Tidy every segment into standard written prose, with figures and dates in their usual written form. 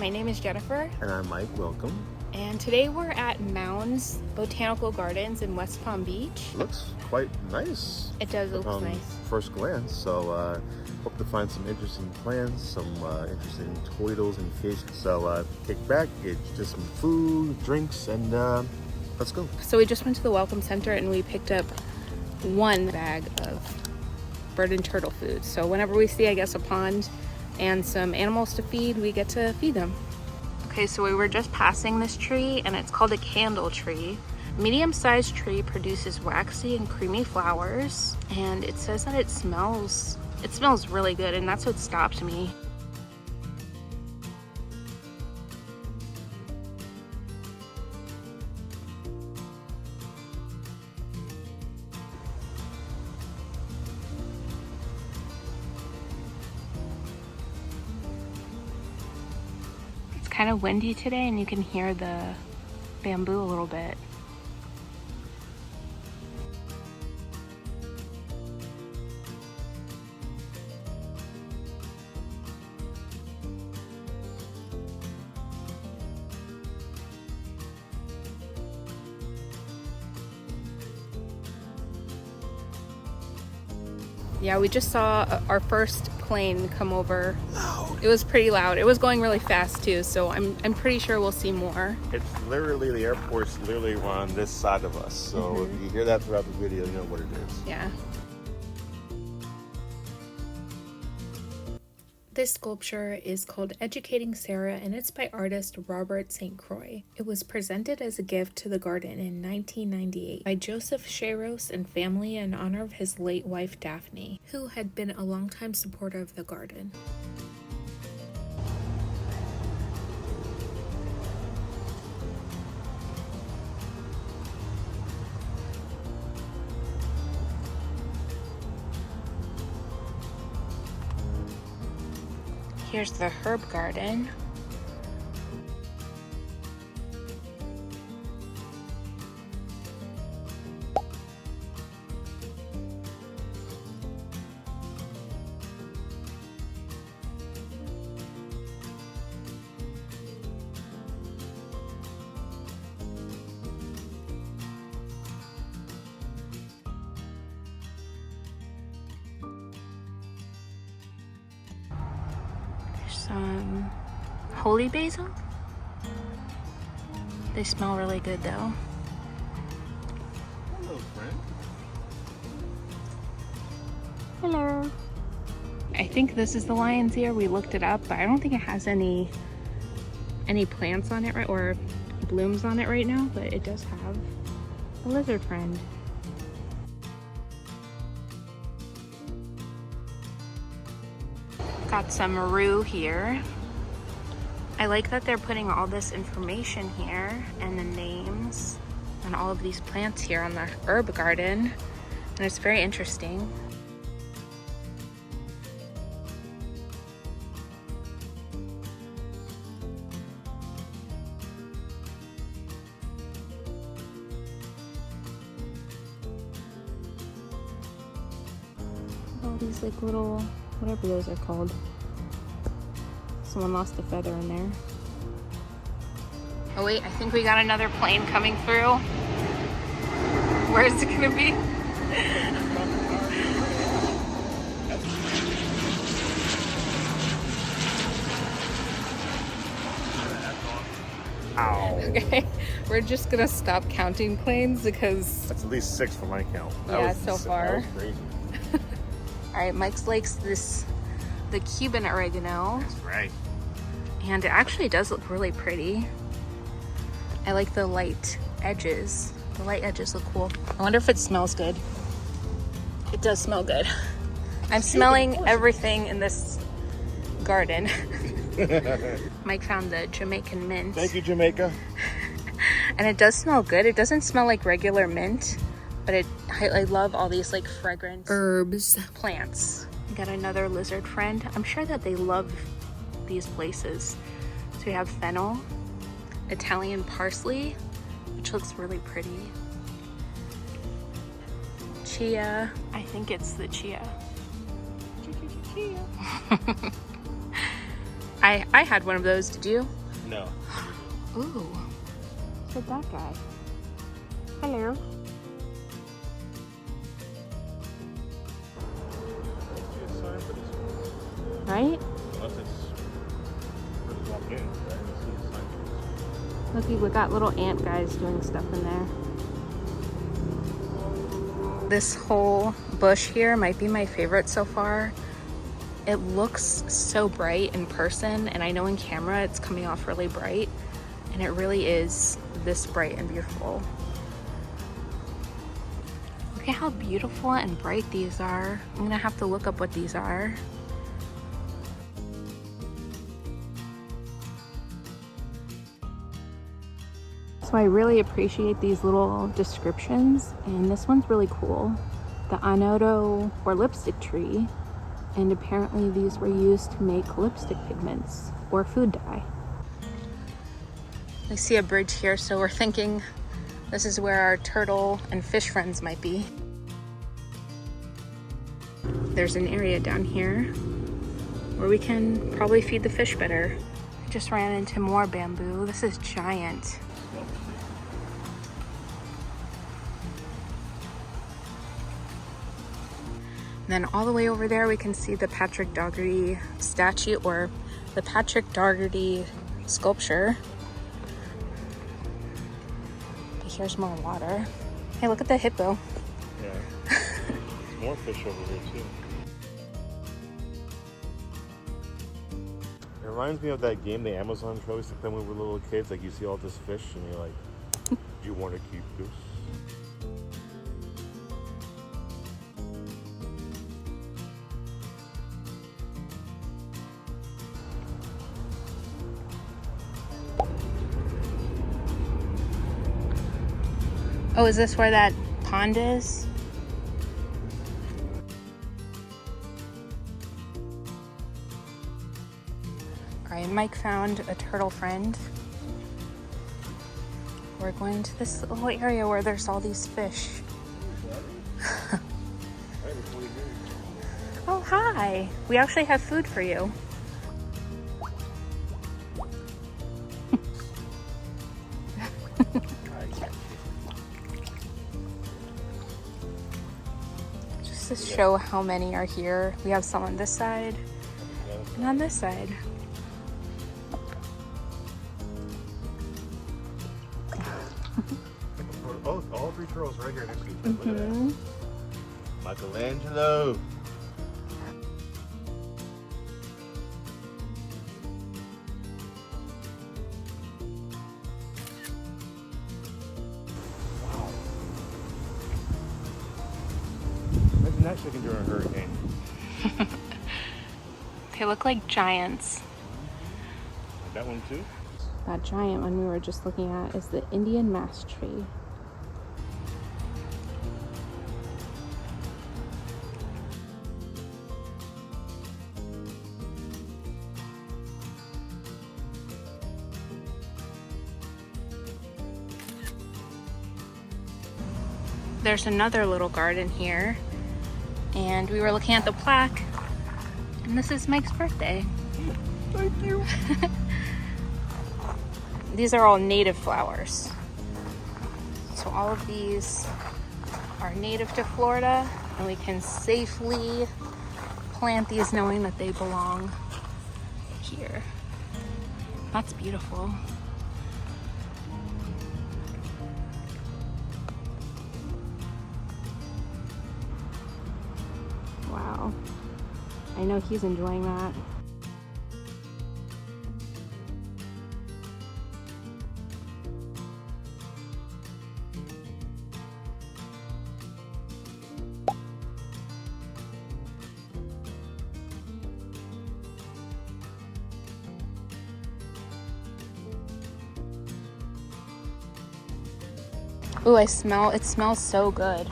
my name is Jennifer. And I'm Mike, welcome. And today we're at Mounds Botanical Gardens in West Palm Beach. Looks quite nice. It does look nice. First glance, so hope to find some interesting plants, some interesting turtles and fish. So kick back, get just some food, drinks, and let's go. So we just went to the Welcome Center and we picked up one bag of bird and turtle food. So whenever we see, I guess, a pond and some animals to feed, we get to feed them. Okay, so we were just passing this tree and it's called a candle tree. Medium-sized tree produces waxy and creamy flowers, and it says that it smells really good, and that's what stopped me. It's kind of windy today and you can hear the bamboo a little bit. Yeah, we just saw our first plane come over. Loud. It was pretty loud. It was going really fast too, so I'm pretty sure we'll see more. It's literally, the airport's literally on this side of us. So if you hear that throughout the video, you know what it is. Yeah. This sculpture is called Educating Sarah, and it's by artist Robert St. Croix. It was presented as a gift to the garden in 1998 by Joseph Sharos and family in honor of his late wife Daphne, who had been a longtime supporter of the garden. Here's the herb garden. Some holy basil. They smell really good though. Hello, friend. Hello. I think this is the lion's ear. We looked it up, but I don't think it has any plants on it, right, or blooms on it right now, but it does have a lizard friend. Got some rue here. I like that they're putting all this information here and the names on all of these plants here on the herb garden, and it's very interesting. All these like little, whatever those are called. Someone lost a feather in there. Oh wait, I think we got another plane coming through. Where is it gonna be? Ow. Okay, we're just gonna stop counting planes because That's at least 6 for my count. so far. That was crazy. all right, Mike's likes the Cuban oregano. That's right. And it actually does look really pretty. I like the light edges. The light edges look cool. I wonder if it smells good. It does smell good. I'm smelling everything in this garden. Mike found the Jamaican mint. Thank you, Jamaica. And it does smell good. It doesn't smell like regular mint, but I love all these like fragrant herbs, plants. We got another lizard friend. I'm sure that they love these places. So we have fennel, Italian parsley, which looks really pretty. Chia. I think it's the chia. I had one of those. Did you? No. Ooh. Look at that guy. Hello. Right? Unless it's really walk in, right? Look, we got little ant guys doing stuff in there. This whole bush here might be my favorite so far. It looks so bright in person, and I know in camera it's coming off really bright, and it really is this bright and beautiful. Look at how beautiful and bright these are. I'm gonna have to look up what these are. So I really appreciate these little descriptions, and this one's really cool. The anoto or lipstick tree, and apparently these were used to make lipstick pigments or food dye. We see a bridge here, so we're thinking this is where our turtle and fish friends might be. There's an area down here where we can probably feed the fish better. I just ran into more bamboo. This is giant. And then all the way over there, we can see the Patrick Dougherty statue, or the Patrick Dougherty sculpture. But here's more water. Hey, look at the hippo. Yeah. There's more fish over here too. It reminds me of that game, the Amazon show we used to play when we were little kids. Like, you see all this fish and you're like, do you want to keep this? Oh, is this where that pond is? All right, Mike found a turtle friend. We're going to this little area where there's all these fish. Oh, hi. We actually have food for you. Just to show how many are here. We have some on this side and on this side. Oh, all three turtles right here next to each other. Look at that. Michelangelo. Wow. Imagine that chicken during a hurricane. They look like giants. Like that one too? That giant one we were just looking at is the Indian mast tree. There's another little garden here, and we were looking at the plaque, and this is Mike's birthday. Thank you. These are all native flowers. So all of these are native to Florida, and we can safely plant these knowing that they belong here. That's beautiful. Wow. I know he's enjoying that. Ooh, it smells so good.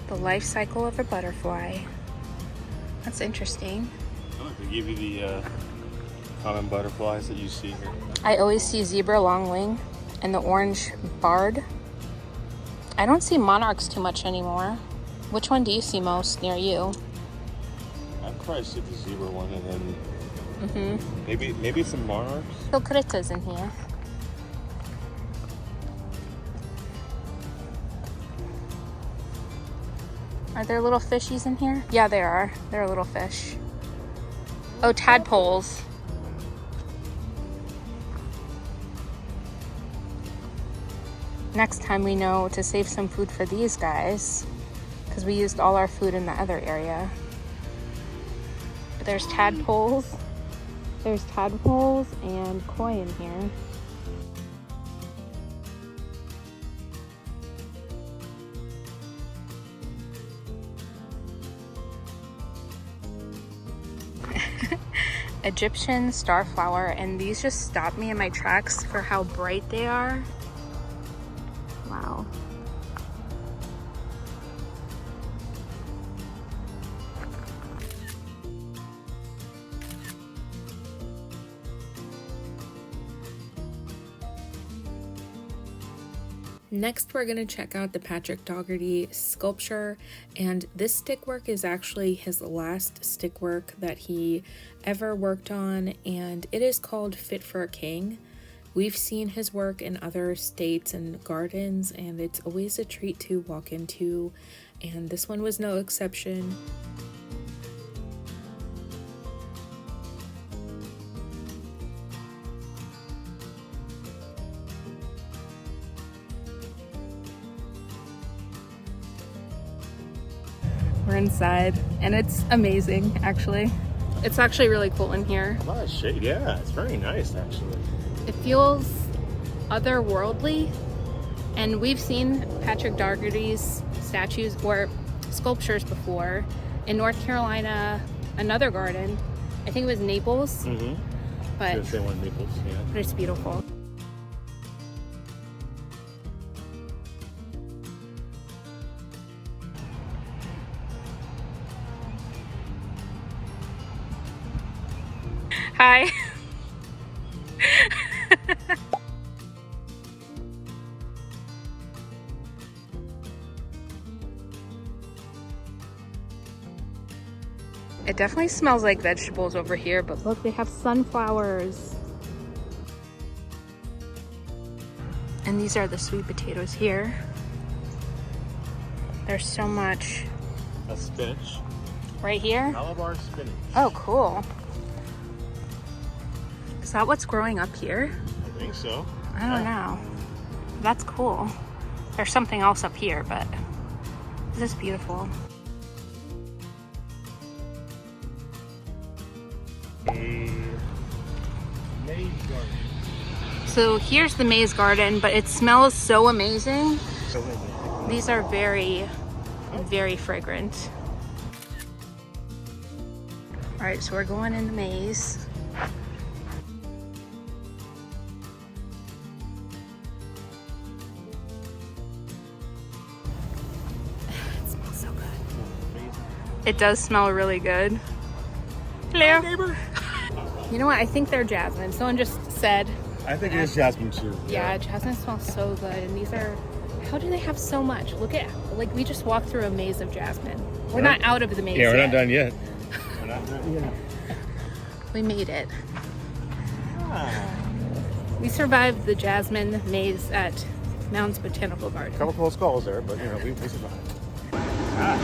The life cycle of a butterfly. That's interesting. Oh, they give you the common butterflies that you see here. I always see zebra longwing and the orange barred. I don't see monarchs too much anymore. Which one do you see most near you? probably see the zebra one, and then maybe some monarchs. Hilcritas in here. Are there little fishies in here? Yeah, there are. There are little fish. Oh, tadpoles. Next time we know to save some food for these guys, because we used all our food in the other area. There's tadpoles. There's tadpoles and koi in here. Egyptian starflower, and these just stopped me in my tracks for how bright they are. Wow. Next, we're going to check out the Patrick Dougherty sculpture, and this stickwork is actually his last stickwork that he ever worked on, and it is called Fit for a King. We've seen his work in other states and gardens, and it's always a treat to walk into, and this one was no exception. We're inside, and it's amazing, actually. It's actually really cool in here. A lot of shade, yeah. It's very nice, actually. It feels otherworldly, and we've seen Patrick Dougherty's statues or sculptures before in North Carolina, another garden. I think it was Naples. But Say one Naples, yeah. But it's beautiful. Hi. It definitely smells like vegetables over here, but look, they have sunflowers. And these are the sweet potatoes here. There's so much. That's spinach. Right here? Malabar spinach. Oh, cool. Is that what's growing up here? I think so. I don't know. That's cool. There's something else up here, but this is beautiful. A maze garden. So here's the maze garden, but it smells so amazing. These are very, very fragrant. All right, so we're going in the maze. It smells so good. It does smell really good. Hello. Hi, neighbor. You know what? I think they're jasmine. Someone just said. I think it is jasmine too. Yeah, jasmine smells so good. And these are, how do they have so much? Look at, like, we just walked through a maze of jasmine. We're not out of the maze Yeah, we're yet. not done yet. We're not done yet. We made it. Ah. We survived the jasmine maze at Mounds Botanical Garden. A couple close calls there, but you know, we survived. Ah.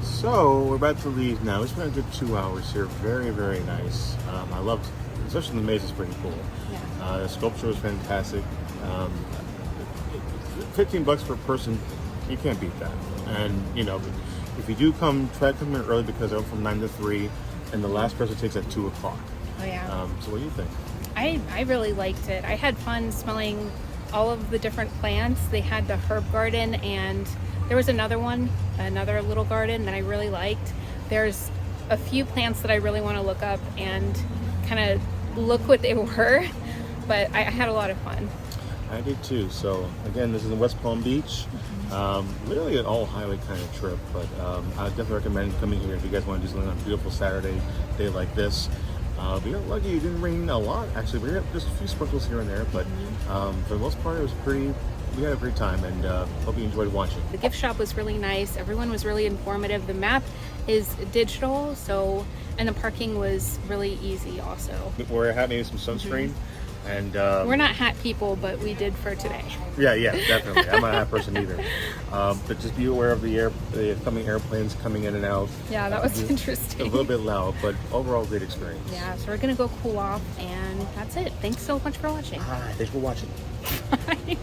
So we're about to leave now. We spent a good 2 hours here. Very, very nice. I loved, especially the maze is pretty cool. Yeah. The sculpture was fantastic. $15 per person, you can't beat that. And you know, if you do come, try to come here early because they're open from 9 to 3, and the last person takes at 2 o'clock. Oh yeah. So what do you think? I really liked it. I had fun smelling all of the different plants. They had the herb garden and There was another little garden that I really liked. There's a few plants that I really want to look up and kind of look what they were, but I had a lot of fun. I did too. So again, this is in West Palm Beach. Literally an all-highway kind of trip, but I definitely recommend coming here if you guys want to do something on a beautiful Saturday day like this. We got lucky; it didn't rain a lot. Actually, we got just a few sprinkles here and there, but for the most part, it was pretty. We had a great time, and hope you enjoyed watching. The gift shop was really nice. Everyone was really informative. The map is digital, and the parking was really easy also. We're having some sunscreen, and we're not hat people, but we did for today. Yeah, definitely. I'm not a hat person either. But just be aware of the coming airplanes coming in and out. Yeah, that was interesting. A little bit loud, but overall great experience. Yeah, so we're gonna go cool off, and that's it. Thanks so much for watching. Hi, thanks for watching. Bye.